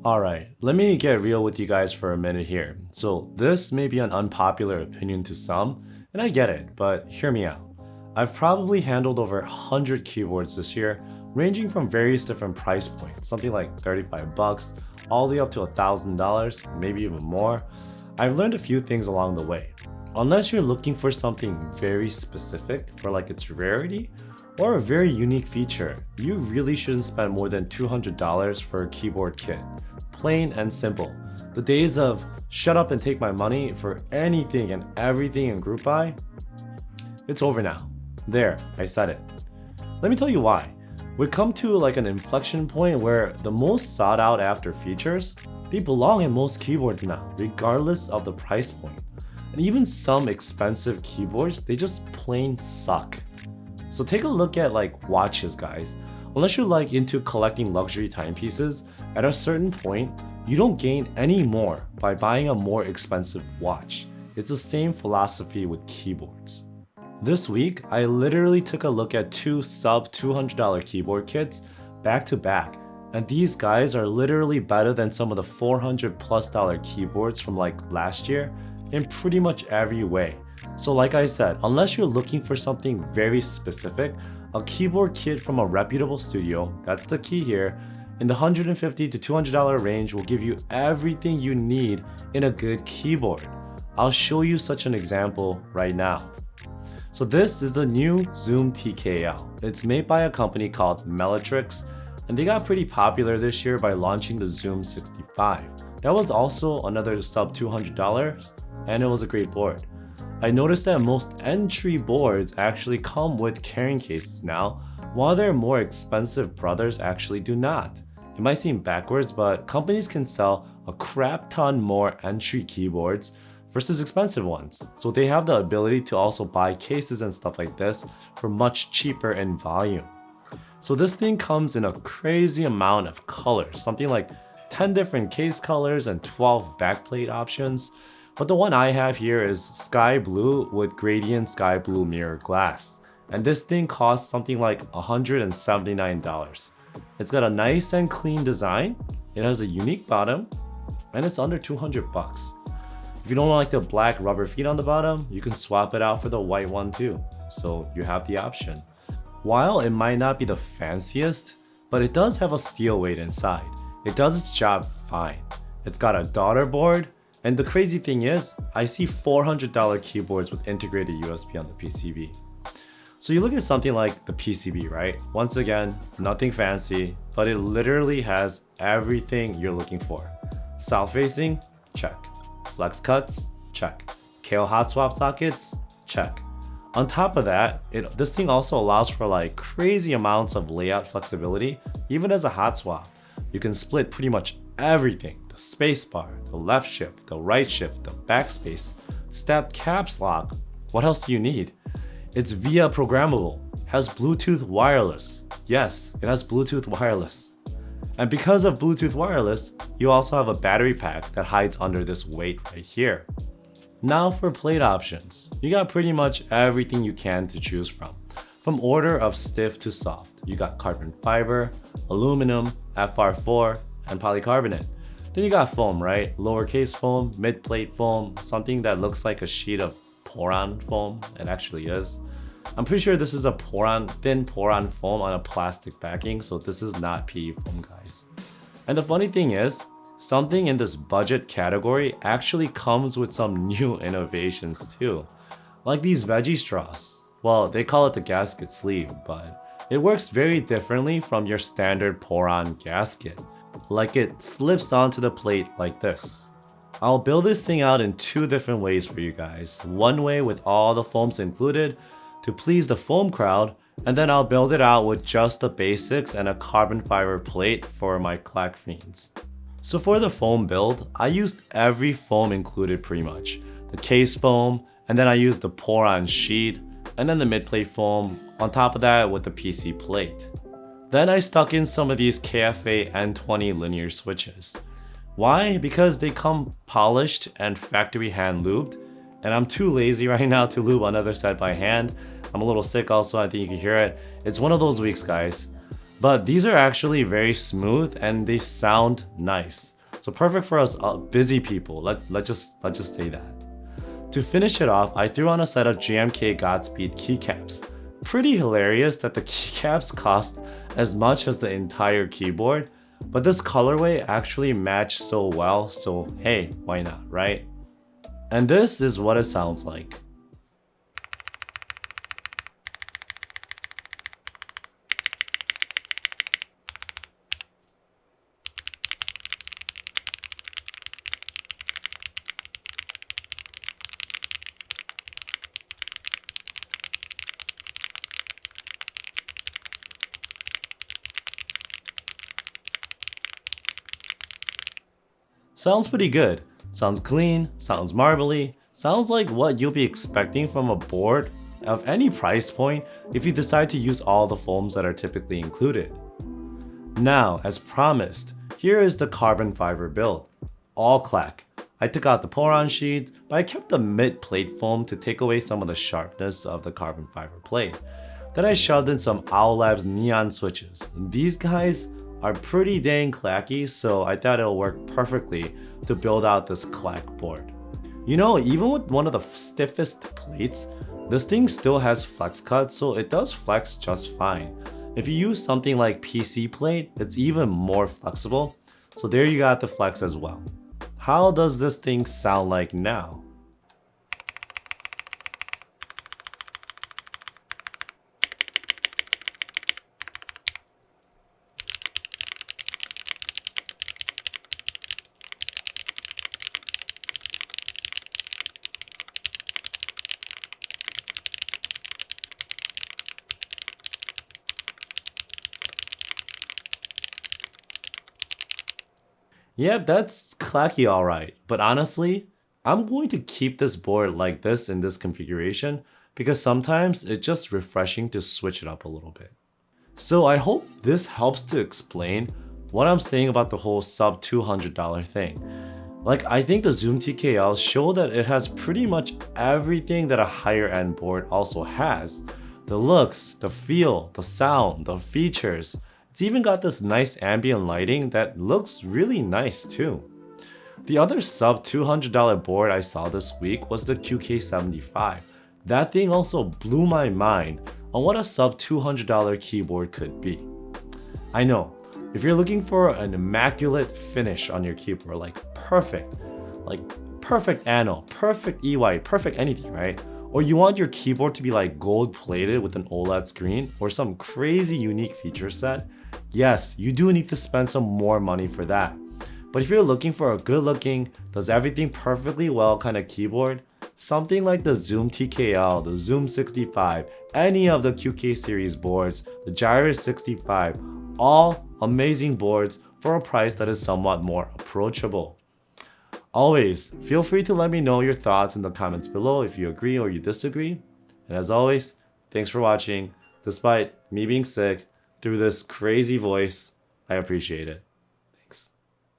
Alright, let me get real with you guys for a minute here. So this may be an unpopular opinion to some, and I get it, but hear me out. I've probably handled over 100 keyboards this year, ranging from various different price points, something like 35 bucks, all the way up to $1,000, maybe even more. I've learned a few things along the way. Unless you're looking for something very specific for like its rarity, or a very unique feature, you really shouldn't spend more than $200 for a keyboard kit. Plain and simple. The days of shut up and take my money for anything and everything in group buy, it's over now. There, I said it. Let me tell you why. We come to like an inflection point where the most sought out after features, they belong in most keyboards now, regardless of the price point. And even some expensive keyboards, they just plain suck. So take a look at like watches, guys. Unless you're like into collecting luxury timepieces, at a certain point, you don't gain any more by buying a more expensive watch. It's the same philosophy with keyboards. This week, I literally took a look at two sub $200 keyboard kits back to back, and these guys are literally better than some of the $400+ keyboards from like last year in pretty much every way. So like I said, unless you're looking for something very specific, a keyboard kit from a reputable studio, that's the key here, in the $150 to $200 range will give you everything you need in a good keyboard. I'll show you such an example right now. So this is the new Zoom TKL. It's made by a company called Meletrix, and they got pretty popular this year by launching the Zoom 65. That was also another sub $200, and it was a great board. I noticed that most entry boards actually come with carrying cases now, while their more expensive brothers actually do not. It might seem backwards, but companies can sell a crap ton more entry keyboards versus expensive ones. So they have the ability to also buy cases and stuff like this for much cheaper in volume. So this thing comes in a crazy amount of colors, something like 10 different case colors and 12 backplate options. But the one I have here is sky blue with gradient sky blue mirror glass. And this thing costs something like $179. It's got a nice and clean design, it has a unique bottom, and it's under 200 bucks. If you don't like the black rubber feet on the bottom, you can swap it out for the white one too. So you have the option. While it might not be the fanciest, but it does have a steel weight inside. It does its job fine. It's got a daughter board, and the crazy thing is, I see $400 keyboards with integrated USB on the PCB. So you look at something like the PCB, right? Once again, nothing fancy, but it literally has everything you're looking for. South facing, check. Flex cuts, check. KL hot swap sockets, check. On top of that, this thing also allows for like crazy amounts of layout flexibility, even as a hot swap. You can split pretty much everything. The spacebar, the left shift, the right shift, the backspace, step caps lock. What else do you need? It's VIA programmable, has Bluetooth wireless. Yes, it has Bluetooth wireless. And because of Bluetooth wireless, you also have a battery pack that hides under this weight right here. Now for plate options. You got pretty much everything you can to choose from order of stiff to soft. You got carbon fiber, aluminum, FR4, and polycarbonate. Then you got foam, right? Lowercase foam, mid-plate foam, something that looks like a sheet of Poron foam. It actually is. I'm pretty sure this is a thin Poron foam on a plastic backing, so this is not PE foam, guys. And the funny thing is, something in this budget category actually comes with some new innovations too. Like these veggie straws. Well, they call it the gasket sleeve, but it works very differently from your standard Poron gasket. Like it slips onto the plate like this. I'll build this thing out in two different ways for you guys. One way with all the foams included to please the foam crowd, and then I'll build it out with just the basics and a carbon fiber plate for my clack fiends. So for the foam build, I used every foam included pretty much. The case foam, and then I used the Poron sheet, and then the mid-plate foam on top of that with the PC plate. Then I stuck in some of these KFA N20 linear switches. Why? Because they come polished and factory hand lubed, and I'm too lazy right now to lube another set by hand. I'm a little sick also, I think you can hear it. It's one of those weeks, guys. But these are actually very smooth and they sound nice. So perfect for us busy people, let's just say that. To finish it off, I threw on a set of JMK Godspeed keycaps. Pretty hilarious that the keycaps cost as much as the entire keyboard, but this colorway actually matched so well, so hey, why not, right? And this is what it sounds like. Sounds pretty good. Sounds clean, sounds marbly, sounds like what you'll be expecting from a board of any price point if you decide to use all the foams that are typically included. Now, as promised, here is the carbon fiber build. All clack. I took out the pour-on sheets, but I kept the mid-plate foam to take away some of the sharpness of the carbon fiber plate. Then I shoved in some Owlabs neon switches. These guys are pretty dang clacky, so I thought it'll work perfectly to build out this clack board. You know, even with one of the stiffest plates, this thing still has flex cuts, so it does flex just fine. If you use something like PC plate, it's even more flexible, so there you got the flex as well. How does this thing sound like now? Yeah, that's clacky alright, but honestly, I'm going to keep this board like this in this configuration because sometimes it's just refreshing to switch it up a little bit. So I hope this helps to explain what I'm saying about the whole sub $200 thing. Like, I think the Zoom TKL show that it has pretty much everything that a higher end board also has. The looks, the feel, the sound, the features. It's even got this nice ambient lighting that looks really nice too. The other sub $200 board I saw this week was the QK75. That thing also blew my mind on what a sub $200 keyboard could be. I know, if you're looking for an immaculate finish on your keyboard, like perfect anno, perfect EY, perfect anything, right? Or you want your keyboard to be like gold plated with an OLED screen or some crazy unique feature set, yes, you do need to spend some more money for that. But if you're looking for a good looking, does everything perfectly well kind of keyboard, something like the Zoom TKL, the Zoom 65, any of the QK series boards, the Gyrus 65, all amazing boards for a price that is somewhat more approachable. Always, feel free to let me know your thoughts in the comments below if you agree or you disagree. And as always, thanks for watching. Despite me being sick, through this crazy voice, I appreciate it.